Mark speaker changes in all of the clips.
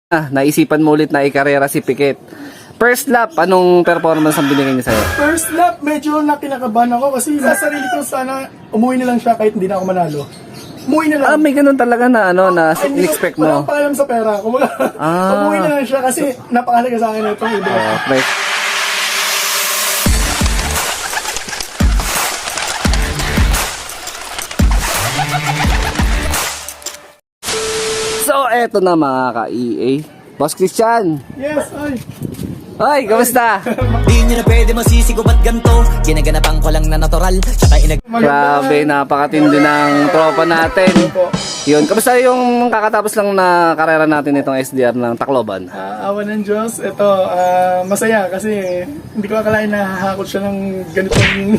Speaker 1: naisipan mo ulit na ikarera si Piquet. First lap, anong performance ang binigay niya sa'yo?
Speaker 2: First lap, medyo nakinakabahan ako kasi sa sarili ko sana umuwi na lang siya kahit hindi na ako manalo. Umuwi na lang.
Speaker 1: May ganun talaga na na
Speaker 2: Ay, hindi ko-
Speaker 1: expect
Speaker 2: Walang
Speaker 1: mo.
Speaker 2: paalam sa pera. Kumbaga, umuwi na lang siya kasi napakalaga sa akin ito.
Speaker 1: Okay. So, eto na mga ka-EA. Boss Christian.
Speaker 2: Yes, ay.
Speaker 1: Ay, kamusta?
Speaker 3: Di nyo na pwede masisigo ba't ganto? Ginaganapan ko lang na natural. Tsaka
Speaker 1: Grabe, napakatindi ng tropa natin. Yun, kamusta yung kakatapos lang na karera natin itong SDR ng Tacloban?
Speaker 2: Awa ng Diyos. Ito, masaya kasi hindi ko akalain na hahakot siya ng ganitong...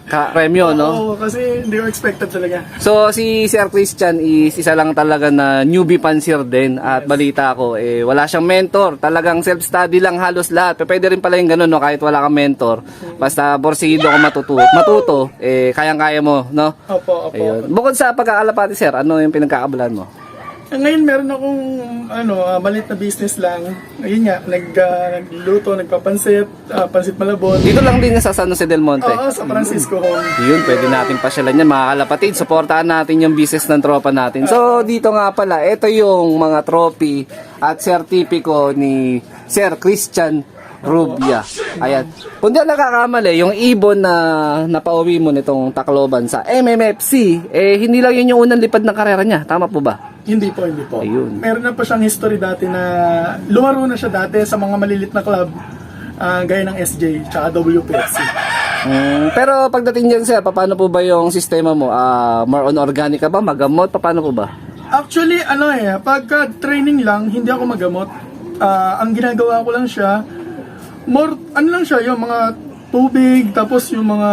Speaker 1: Ka-remyo, no?
Speaker 2: Oo, kasi hindi ko expected talaga.
Speaker 1: So, si Sir Christian is isa lang talaga na newbie pansir din. At balita ko, wala siyang mentor. Talagang self-study lang halos lahat. Pero pwede rin pala yung ganun, no? Kahit wala kang mentor. Basta borsido ka matuto, kayang-kaya mo, no?
Speaker 2: Opo.
Speaker 1: Ayun. Bukod sa pagkakalapati, sir, ano yung pinagkakabalan mo?
Speaker 2: Ngayon meron akong maliit na business lang. Ayun nga, nagluto, nagpapansit, pansit malabon.
Speaker 1: Dito lang din sa San Jose del Monte.
Speaker 2: Oo, sa Francisco Home.
Speaker 1: Yun, pwede natin pasyalan yan mga kalapatid. Suportahan natin yung business ng tropa natin. So, dito nga pala, ito yung mga trophy at sertipiko ni Sir Christian Rubia. Ayan. Kung di ako nakakamali, yung ibon na napauwi mo nitong Tacloban sa MMFC, hindi lang yun yung unang lipad ng karera niya. Tama po ba?
Speaker 2: Hindi po.
Speaker 1: Ayun.
Speaker 2: Meron na pa siyang history dati na lumaro na siya dati sa mga malilit na club gaya ng SJ tsaka WPFC.
Speaker 1: Pero pagdating dyan, sir, paano po ba yung sistema mo? More on organic ka ba? Magamot? Paano po ba?
Speaker 2: Actually, pagka training lang, hindi ako magamot. Ang ginagawa ko lang siya, lang siya, yung mga tubig, tapos yung mga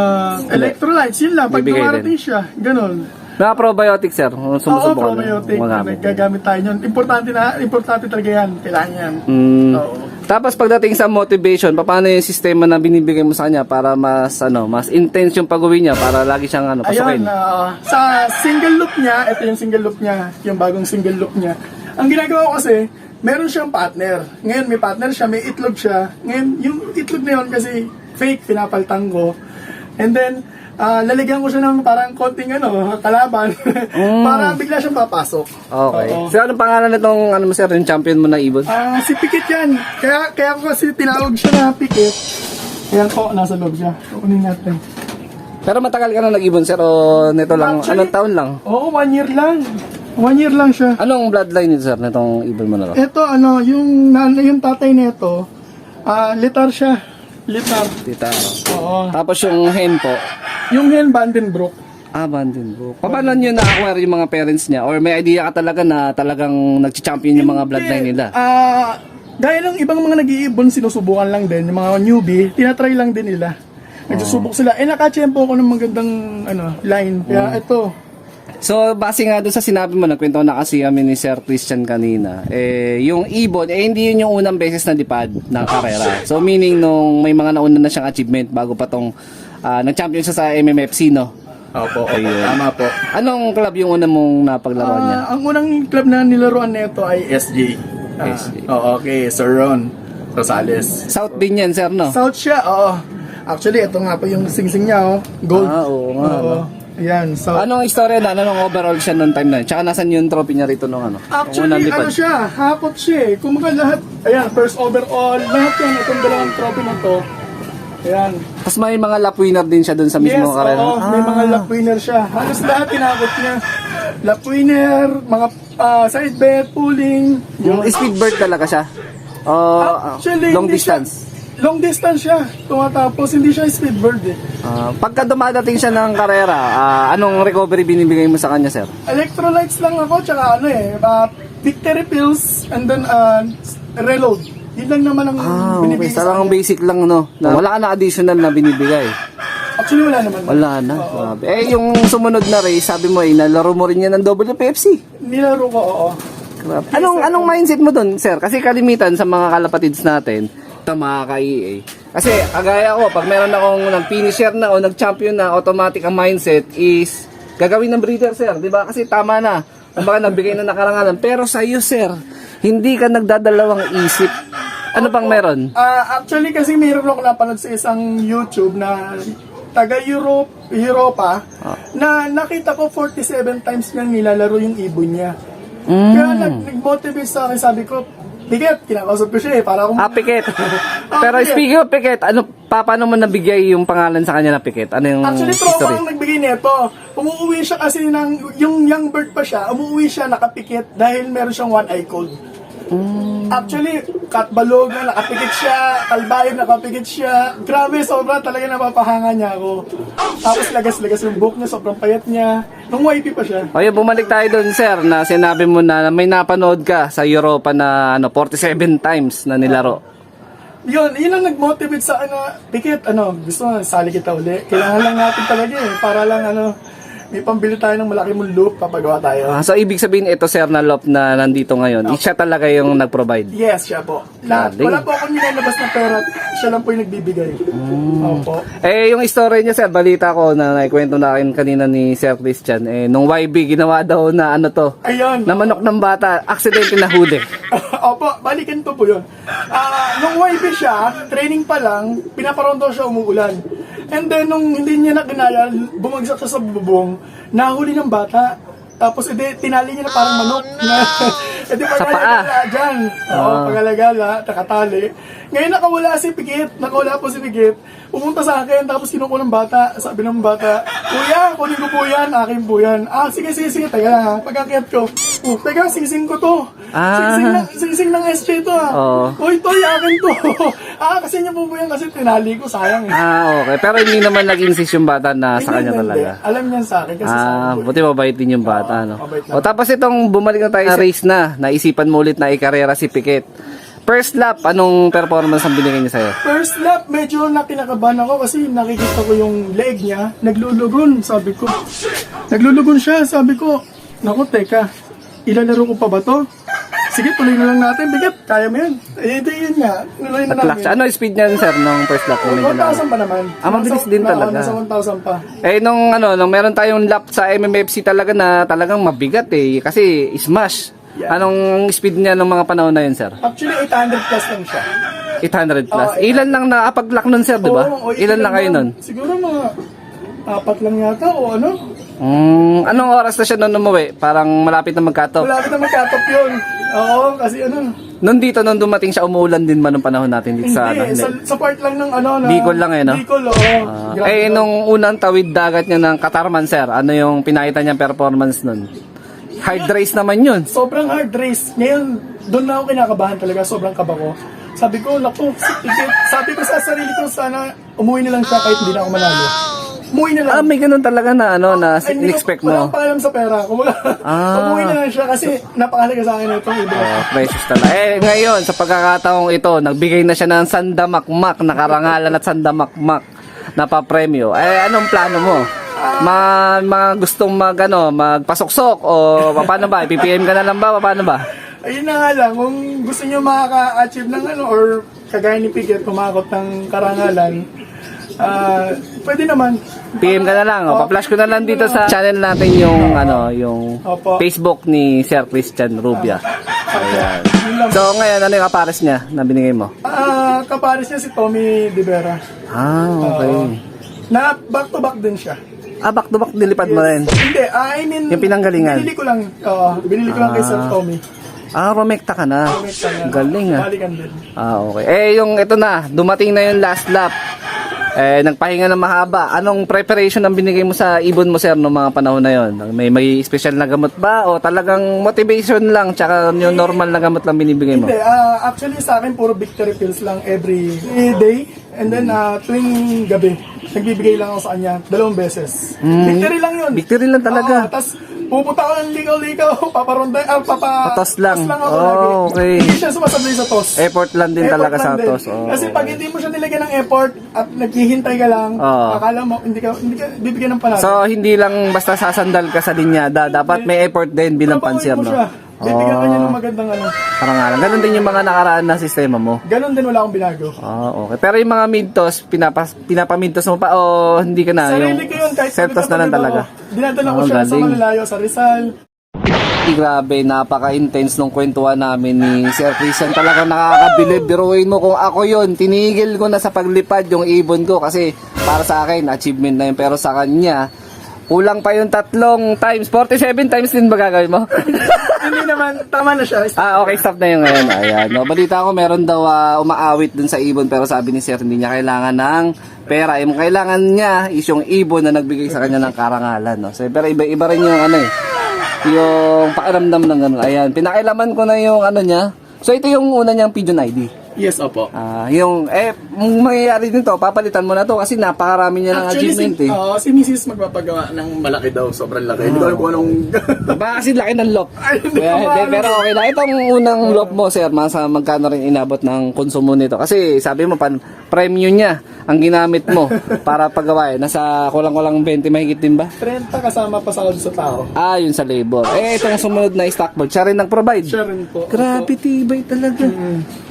Speaker 2: electrolytes, yun lang. Pag
Speaker 1: Bibigay
Speaker 2: dumarating siya, ganun.
Speaker 1: Mga probiotic, sir.
Speaker 2: Oo,
Speaker 1: Sumusubukan.
Speaker 2: probiotic. Gagamit tayo yun. Importante talaga yan. Kailangan yan. Oo.
Speaker 1: Tapos pagdating sa motivation, paano yung sistema na binibigay mo sa kanya para mas intense yung pag-uwi niya para lagi siyang pasukin?
Speaker 2: Ayun, sa single loop niya, ito yung single loop niya, yung bagong single loop niya. Ang ginagawa ko kasi, meron siyang partner. Ngayon may partner siya, may itlog siya. Ngayon, yung itlog na yun kasi fake, pinapaltang ko. And then, lalagyan ko siya ng parang konting kalaban para bigla siyang papasok.
Speaker 1: Okay.
Speaker 2: Oo.
Speaker 1: So, anong pangalan nitong sir, yung champion mo na ibon?
Speaker 2: Si Piquet yan. Kaya ko kasi tinawag siya na Piquet. Ayan po, nasa loob siya. Kunin natin.
Speaker 1: Pero matagal ka na nag-ibon, sir, o nito lang,
Speaker 2: Actually,
Speaker 1: anong taon lang?
Speaker 2: Oo, 1 year lang. 1 year lang siya.
Speaker 1: Anong bloodline nito, sir, nitong ibon mo na to?
Speaker 2: Ito, yung tatay nito, litar siya. Litar.
Speaker 1: Tita.
Speaker 2: Oo.
Speaker 1: Tapos yung hen po,
Speaker 2: Yung hen, Vandenbroek.
Speaker 1: Vandenbroek. Paano nyo na-acquire yung mga parents niya? Or may idea ka talaga na talagang nag-champion yung mga bloodline nila?
Speaker 2: Gaya ng ibang mga nag-iibon, sinusubukan lang din. Yung mga newbie, tinatry lang din nila. Nagsusubok sila. Nakachempo ko ng magandang line. Kaya ito.
Speaker 1: So, base nga doon sa sinabi mo, nagkwento na kasi kami ni Sir Christian kanina, yung ibon, hindi yun yung unang beses na lipad ng karera. So, meaning nung may mga nauna na siyang achievement bago pa tong nag-champion siya sa MMFC, no?
Speaker 2: Opo, tama po.
Speaker 1: Anong club yung una mong napaglaruan niya?
Speaker 2: Ang unang club na nilaruan nito ay SJ.
Speaker 1: SJ.
Speaker 2: Okay, Sir Ron Rosales.
Speaker 1: South din yan, sir, no?
Speaker 2: South siya, oo. Actually, ito nga po yung singsing niya, gold.
Speaker 1: Oo nga, no?
Speaker 2: Ayan, so...
Speaker 1: Anong istorya na? Anong overall siya noong time na yun? Tsaka nasan yung trophy niya rito nung
Speaker 2: Actually, siya, hakot siya eh. Kung lahat, ayan, first overall, lahat yan, itong dalawang trophy na to. Ayan.
Speaker 1: Tapos may mga lap winner din siya doon sa mismo karera.
Speaker 2: Oo, may mga lap winner siya. Halos lahat kinakot niya. Lap winner, mga side bet, pulling.
Speaker 1: Yung speedbird talaga siya?
Speaker 2: Actually,
Speaker 1: Long
Speaker 2: hindi
Speaker 1: distance?
Speaker 2: Long distance siya. Tumatapos, hindi siya speedbird eh.
Speaker 1: Pagka dumadating siya ng karera, anong recovery binibigay mo sa kanya, sir?
Speaker 2: Electrolytes lang ako, tsaka victory pills, and then reload. Yun lang naman ang binibigay
Speaker 1: Okay. Talagang basic lang, no? Wala ka na additional na binibigay.
Speaker 2: Actually, wala naman.
Speaker 1: Wala na. Grabe. Yung sumunod na race, sabi mo, nalaro mo rin yan ng WPFC.
Speaker 2: Nilaro ko, oo.
Speaker 1: Grabe. Anong mindset mo dun, sir? Kasi kalimitan sa mga kalapatids natin, mga ka-EA. Kasi, agaya ko, pag meron akong nag-finisher na o nag-champion na, automatic ang mindset is gagawin ng breeder, sir. Diba? Kasi tama na. Kumbaga, nagbigay na nakarangalan. Pero sa iyo, sir, Hindi ka nagdadalawang isip. Ano pang meron?
Speaker 2: Actually kasi mayroon ako napanood sa isang YouTube na Europa na nakita ko 47 times niyang nilalaro yung ibon niya. Kaya nag-motivate sa akin, sabi ko, Piket, kinakausap ko siya para akong...
Speaker 1: Piket. Pero
Speaker 2: Piket.
Speaker 1: speaking of Piket, paano mo nabigay yung pangalan sa kanya na Piket? Ano yung
Speaker 2: Actually, tropa
Speaker 1: history?
Speaker 2: ang nagbigay nito. Umuwi siya kasi yung young bird pa siya, umuwi siya nakapikit dahil meron siyang one eye cold. Actually, Katbalogan, nakapikit siya, Kalbayog, nakapikit siya. Grabe, sobra talaga napapahanga niya ako. Tapos lagas-lagas yung buhok niya, sobrang payat niya. Nung YP pa siya.
Speaker 1: O yun, bumalik tayo doon, sir, na sinabi mo na may napanood ka sa Europa na 47 times na nilaro.
Speaker 2: Yun ang nag-motivate sa Pikit, gusto mo, sali kita uli. Kailangan lang natin talaga para lang may pambili tayo ng malaki mong loop, papagawa tayo.
Speaker 1: So, ibig sabihin ito, sir, na loop na nandito ngayon, siya talaga yung nag-provide?
Speaker 2: Yes, siya po.
Speaker 1: Galing.
Speaker 2: Wala po akong nilalabas na pera, siya lang po yung nagbibigay. Opo.
Speaker 1: Yung story niya, sir, balita ko na naikwento na akin kanina ni Sir Christian, nung YB, ginawa daw na
Speaker 2: Ayun.
Speaker 1: na manok ng bata, aksidente na huli.
Speaker 2: Opo, balikan po yun. Nung YB siya, training pa lang, pinaparondo siya umuulan. And then, nung hindi niya na kinaya, bumagsak siya sa bubong, nahuli ng bata. Tapos, tinali niya na parang manok.
Speaker 1: Sa paa.
Speaker 2: Pagalagala dyan. Oo, pagalagala, nakatali. Ngayon nakawala si Pikit, nakawala po si Pikit. Pumunta sa akin, tapos kinukuha ng bata. Sabi ng bata, Kuya, kunin ko po yan, akin po yan. Sige, teka lang ha. Pagkakit ko, teka, sing-sing ko to. Sing-sing ng SJ to ha. Uy, to, akin to. Kasi niya po yan, kasi tinali ko, sayang eh.
Speaker 1: Okay. Pero hindi naman nag-insist yung bata na sa kanya
Speaker 2: Hindi.
Speaker 1: talaga.
Speaker 2: Alam niya sa akin, kasi sa akin.
Speaker 1: Buti mabait din yung bata, no?
Speaker 2: mabait lang.
Speaker 1: Tapos itong bumalik na tayo sa race na, naisipan mo ulit na ikarera si Piket. First lap, anong performance ang binigay niya sa'yo?
Speaker 2: First lap, medyo kinakabahan ako kasi nakikita ko yung leg niya, naglulugon, sabi ko. Naglulugon siya, sabi ko, naku, teka, ilalaro ko pa ba to? Sige, tuloy na lang natin, bigat, kaya mo yan. Yun nga, tuloy na
Speaker 1: At-lax.
Speaker 2: namin.
Speaker 1: Ano yung speed niya, sir, nung first lap?
Speaker 2: 1,000 pa naman.
Speaker 1: Mabilis din talaga.
Speaker 2: Nasa 1,000 pa.
Speaker 1: Nung meron tayong lap sa MMFC talaga na talagang mabigat kasi smash.
Speaker 2: Yeah.
Speaker 1: Anong speed niya nung mga panahon na yun, sir?
Speaker 2: Actually, 800 plus lang siya.
Speaker 1: 800 plus.
Speaker 2: Oo,
Speaker 1: Ilan lang nakapag-lock nun, sir, di ba?
Speaker 2: Oo,
Speaker 1: Ilan lang kayo nun?
Speaker 2: Siguro mga 4 lang yata o ano.
Speaker 1: Anong oras na siya nun umuwi? Parang malapit na mag-cut-off.
Speaker 2: Malapit na magkatop yun. Oo, kasi
Speaker 1: Nung dumating siya, umuulan din ba nung panahon natin dito sa
Speaker 2: Hindi, sa part lang ng na...
Speaker 1: Bicol lang no?
Speaker 2: Bicol, oo. Grabe.
Speaker 1: Nung unang tawid dagat niya ng Katarman, sir, ano yung pinakita niyang performance nun? Hard race naman yun.
Speaker 2: Sobrang hard race. Ngayon, doon na ako kinakabahan talaga. Sobrang kaba ko. Sabi ko, naku, sabi ko sa sarili ko, sana umuwi na lang siya kahit hindi na ako manalo. Umuwi na lang.
Speaker 1: May ganun talaga na na
Speaker 2: Ay, hindi ko-
Speaker 1: expect
Speaker 2: Walang
Speaker 1: mo.
Speaker 2: paalam sa pera. Umuwi na lang siya kasi napakalaga sa akin itong iba.
Speaker 1: Precious talaga. Ngayon, sa pagkakataong ito, nagbigay na siya ng sandamakmak na karangalan at sandamakmak na papremyo. Anong plano mo? Mga gustong magpasuksok o paano ba? PPM ka na lang ba? Paano ba?
Speaker 2: Ayun na nga lang, kung gusto niyo makaka-achieve ng or kagaya ni Piket, kumakot ng karangalan, pwede naman.
Speaker 1: PM ka na lang. Pa-flash ko na lang dito sa channel natin yung yung
Speaker 2: Opo.
Speaker 1: Facebook ni Sir Christian Rubia. Ayan.
Speaker 2: Yun lang.
Speaker 1: So ngayon, ano yung kapares niya na binigay mo?
Speaker 2: Kapares niya si Tommy De Vera.
Speaker 1: Okay.
Speaker 2: Na back-to-back din siya.
Speaker 1: Back to back nilipad mo rin.
Speaker 2: Hindi, I mean...
Speaker 1: Yung pinanggalingan?
Speaker 2: Binili ko lang kay Sir Tommy.
Speaker 1: Romekta ka na. Galing
Speaker 2: Balikan din.
Speaker 1: Okay. Yung ito na, dumating na yung last lap. Nagpahinga na mahaba. Anong preparation ang binigay mo sa ibon mo, sir, noong mga panahon na yon? May special na gamot ba? O talagang motivation lang, tsaka yung normal na gamot lang binibigay mo?
Speaker 2: Hindi, actually sa akin puro victory pills lang every day. And then tuwing gabi, nagbibigay lang ako sa kanya 2 beses. Victory lang yun.
Speaker 1: Victory lang talaga.
Speaker 2: Tapos pupunta ako ng ligaw-ligaw, paparonda,
Speaker 1: Patos lang.
Speaker 2: ako lagi.
Speaker 1: Okay.
Speaker 2: Hindi siya sumasablay sa toss.
Speaker 1: Effort lang din talaga
Speaker 2: lang
Speaker 1: sa
Speaker 2: din.
Speaker 1: toss.
Speaker 2: Kasi pag hindi mo siya nilagyan ng effort at naghihintay ka lang, akala mo hindi ka bibigyan ng panalo.
Speaker 1: So, hindi lang basta sasandal ka sa linyada. Dapat may effort din bilang
Speaker 2: Papakuin
Speaker 1: pansier,
Speaker 2: mo
Speaker 1: no?
Speaker 2: siya. Bibigyan ka niya ng magandang
Speaker 1: Parang nga lang. Ganun din yung mga nakaraan na sistema mo.
Speaker 2: Ganon din, wala akong binago.
Speaker 1: Okay. Pero yung mga mid-toss, pinapamid-toss mo pa o hindi ka na?
Speaker 2: Sarili ko yun, kahit
Speaker 1: set toss na lang talaga.
Speaker 2: Dinadala ko siya sa
Speaker 1: galing.
Speaker 2: malalayo, sa Rizal.
Speaker 1: kalapati, grabe, napaka-intense nung kwentuhan namin ni Sir Christian. Talaga nakakabilib. Biruin mo kung ako yon, tinigil ko na sa paglipad yung ibon ko kasi para sa akin, achievement na yun. Pero sa kanya, kulang pa yung 3 times. 47 times din ba gagawin mo?
Speaker 2: Hindi naman, tama na siya.
Speaker 1: Okay, stop na yung ngayon. Ayan, no, balita ko meron daw umaawit dun sa ibon pero sabi ni Sir hindi niya kailangan ng pera. Yung kailangan niya is yung ibon na nagbigay sa kanya ng karangalan. No? So, pero iba rin yung yung pakiramdam ng gano'n. Ayan, pinakilaman ko na yung niya. So ito yung una niyang pigeon ID.
Speaker 2: Yes, opo.
Speaker 1: Mangyayari nito, papalitan mo na to kasi napakarami niya ng achievement
Speaker 2: si Mrs. magpapagawa ng malaki daw, sobrang laki. Hindi ko alam kung anong...
Speaker 1: Baka kasi laki ng lop.
Speaker 2: Ay, hindi ko
Speaker 1: Pero okay na. Itong unang lop mo, sir, masa magkano rin inabot ng konsumo nito? Kasi sabi mo, premium niya ang ginamit mo para paggawa. Nasa kulang-kulang 20 mahigit din ba?
Speaker 2: 30 kasama pa sa sa tao.
Speaker 1: Yun sa labor. Itong sumunod na stockboard, siya rin nag-provide.
Speaker 2: Siya rin po.
Speaker 1: Grabe, tibay talaga.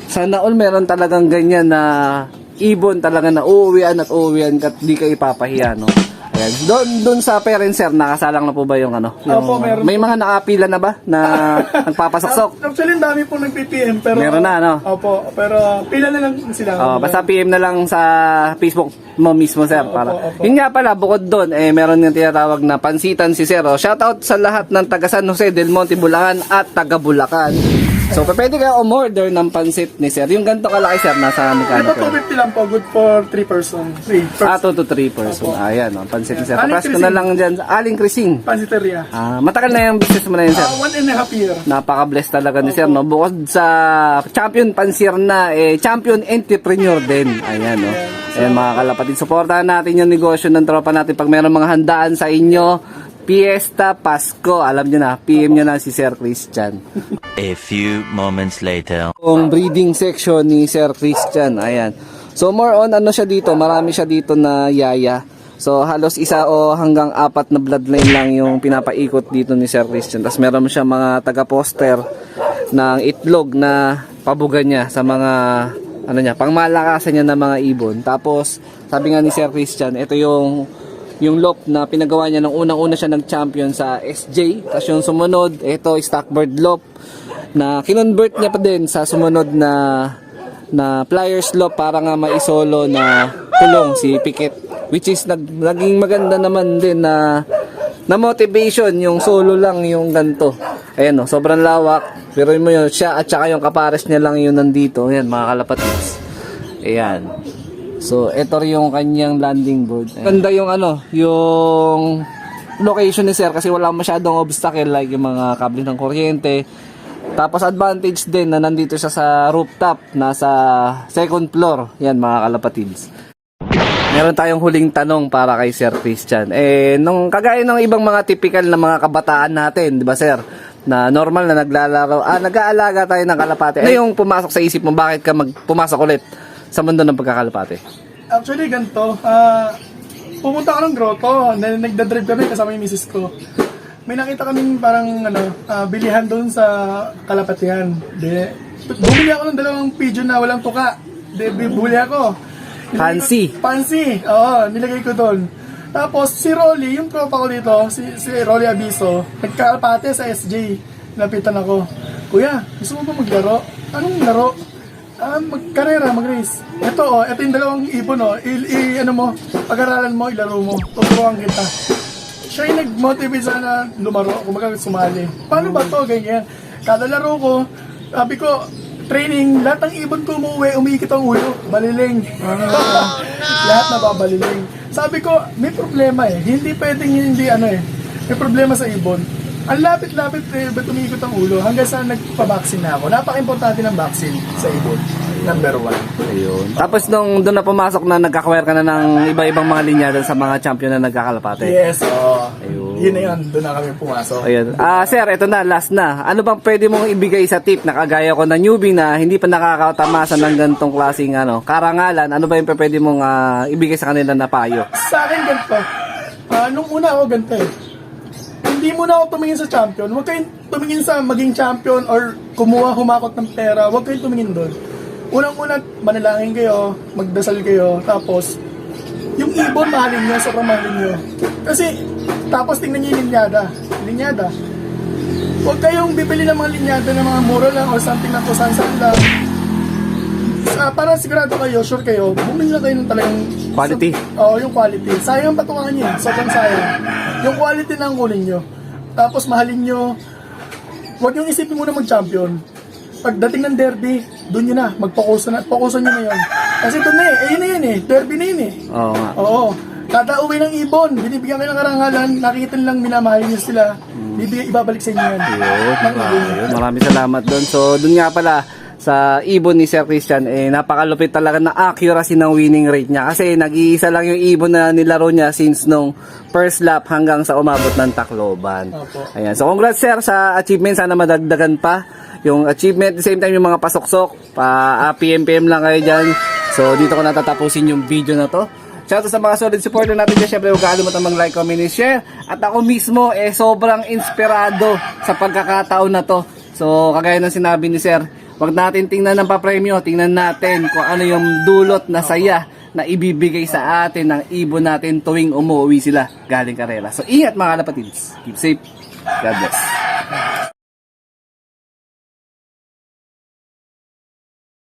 Speaker 1: Sana all meron talagang ganyan na ibon talaga na uuwian at uuwian at di ka ipapahiya, no? Ayan. Doon sa parents, sir, nakasalang na po ba yung
Speaker 2: Opo, meron.
Speaker 1: May mga nakapila na ba na nagpapasaksok?
Speaker 2: Actually, ang dami pong nag-PPM, pero...
Speaker 1: Meron na, no?
Speaker 2: Opo, pero pila na lang sila.
Speaker 1: Basta PM na lang sa Facebook mo mismo, sir. Para.
Speaker 2: Opo.
Speaker 1: Yun nga pala, bukod doon, meron yung tinatawag na pansitan si Sir. Shoutout sa lahat ng taga San Jose del Monte, Bulacan at taga Bulacan. So, pwede kayo umorder ng pansit ni Sir. Yung ganito kalaki, Sir, nasa
Speaker 2: Ito
Speaker 1: magkano po?
Speaker 2: 250 lang po, good for 3 person. 3
Speaker 1: 2 to 3 person. Ayan, pansit ni Sir.
Speaker 2: Aling
Speaker 1: Tapos ko na lang dyan, Aling Crising.
Speaker 2: Pansiteria.
Speaker 1: Matagal na yung business mo na yun, Sir.
Speaker 2: 1.5 year.
Speaker 1: Napaka-bless talaga ni Sir, no? Bukod sa champion pansir na, champion entrepreneur din. Ayan, no? Ayan, mga kalapatid. Suportahan natin yung negosyo ng tropa natin. Pag meron mga handaan sa inyo, Fiesta, Pasko, alam nyo na, PM nyo na si Sir Christian.
Speaker 4: A few moments later.
Speaker 1: Yung breeding section ni Sir Christian, ayan. So more on, siya dito, marami siya dito na yaya. So halos 1 o hanggang 4 na bloodline lang yung pinapaikot dito ni Sir Christian. Tapos meron siya mga taga-poster ng itlog na pabuga niya sa mga pangmalakasan niya ng mga ibon. Tapos sabi nga ni Sir Christian, ito yung lop na pinagawa niya nung unang-una siya nag-champion sa SJ. Tapos yung sumunod, ito stockbird lop na kinonvert niya pa din sa sumunod na pliers lop para nga maisolo na kulong si Piket, which is naging maganda naman din na motivation yung solo lang yung ganto. Ayan, no, sobrang lawak, pero mo yun, siya at saka yung kapares niya lang yun nandito. Ayan, mga kalapatids. Ayan. So, ito rin yung kanyang landing board. Ganda yung yung location ni Sir kasi wala masyadong obstacle like yung mga kable ng kuryente. Tapos advantage din na nandito siya sa rooftop, nasa 2nd floor. Yan, mga kalapatids. Meron tayong huling tanong para kay Sir Christian. Nung kagaya ng ibang mga typical na mga kabataan natin, di ba, Sir? Na normal na naglalaro, nag-aalaga tayo ng kalapate. Ano yung pumasok sa isip mo, bakit ka pumasok ulit sa mundo ng pagkakalapate?
Speaker 2: Actually, ganito. Pumunta ka ng grotto. Nagdadrive kami kasama yung misis ko. May nakita kaming parang bilihan doon sa kalapatihan. Bumili ako ng 2 pigeon na walang tuka. Bumili ako. Fancy. Oo, nilagay ko doon. Tapos si Rolly, yung tropa ko dito, si Rolly Abiso, nagkalapate sa SJ. Napitan ako. Kuya, gusto mo ba maglaro? Anong laro? Magkarera, mag-race. Ito yung 2 ibon, pag-aralan mo, ilaro mo. Tuturuan kita. Siya yung nag-motivate sana lumaro, kumaga sumali. Paano ba to? Ganyan. Kada laro ko, sabi ko, training, lahat ng ibon ko umuwi, umiikit ang ulo. Baliling. Lahat nababaliling. Sabi ko, may problema Hindi pwedeng may problema sa ibon. Ang lapit-lapit ba't umiikot ang ulo hanggang sa nagpa-vaccine na ako. Napaka-importante ng vaccine sa ibon. Number 1.
Speaker 1: Ayun. Tapos doon na pumasok na nagka-acquire ka na ng iba-ibang mga linya sa mga champion na nagkakalapate.
Speaker 2: Yes,
Speaker 1: Ayun.
Speaker 2: Yun na yun. Doon na kami pumasok.
Speaker 1: Ayun. Sir, ito na, last na. Ano bang pwede mong ibigay sa tip na kagaya ko na newbie na hindi pa nakakatamasan ng ganitong klaseng karangalan? Ano ba yung pwede mong ibigay sa kanila na payo?
Speaker 2: Sa akin ganito. Nung una ako ganito Hindi muna ako tumingin sa champion. Huwag kayong tumingin sa maging champion or humakot ng pera. Huwag kayong tumingin doon. Unang-una, manalangin kayo, magdasal kayo, tapos yung ibon mahalin nyo, sobrang mahalin nyo. Kasi, tapos tingnan nyo yung linyada. huwag kayong bibili ng mga linyado ng mga mura lang or something na kusan-san lang. Para sigurado kayo, sure kayo, bumili lang kayo ng talagang
Speaker 1: Quality.
Speaker 2: Oo, yung quality. Sayang patungan nyo, sobrang sayang. Yung quality na ang kunin nyo. Tapos mahalin nyo, huwag yung isipin muna mag-champion. Pagdating ng derby, doon nyo na, focusan nyo na yun. Kasi doon na yun na yun derby na yun
Speaker 1: Oo nga.
Speaker 2: Oo. Kada uwi ng ibon, binibigyan kayo ng karangalan, nakikita nilang minamahal nyo sila, ibabalik sa inyo yan.
Speaker 1: Yun. Maraming salamat doon. So, doon nga pala, sa ibon ni Sir Christian, napakalupit talaga na accuracy ng winning rate niya. Kasi nag-iisa lang yung ibon na nilaro niya since nung first lap hanggang sa umabot ng Tacloban.
Speaker 2: Opo.
Speaker 1: Ayan. So, congrats sir sa achievement. Sana madagdagan pa yung achievement. At the same time, yung mga pasoksok, PM lang kayo dyan. So, dito ko natatapusin yung video na to. Shoutout sa mga solid supporter natin dyan. Siyempre, huwag kalimutan mag-like, comment, and share. At ako mismo, sobrang inspirado sa pagkakataon na to. So, kagaya ng sinabi ni Sir, wag natin tingnan ng papremyo, tingnan natin kung ano yung dulot na saya na ibibigay sa atin ng ibon natin tuwing umuwi sila galing karera. So, ingat mga kalapatids. Keep safe. God bless.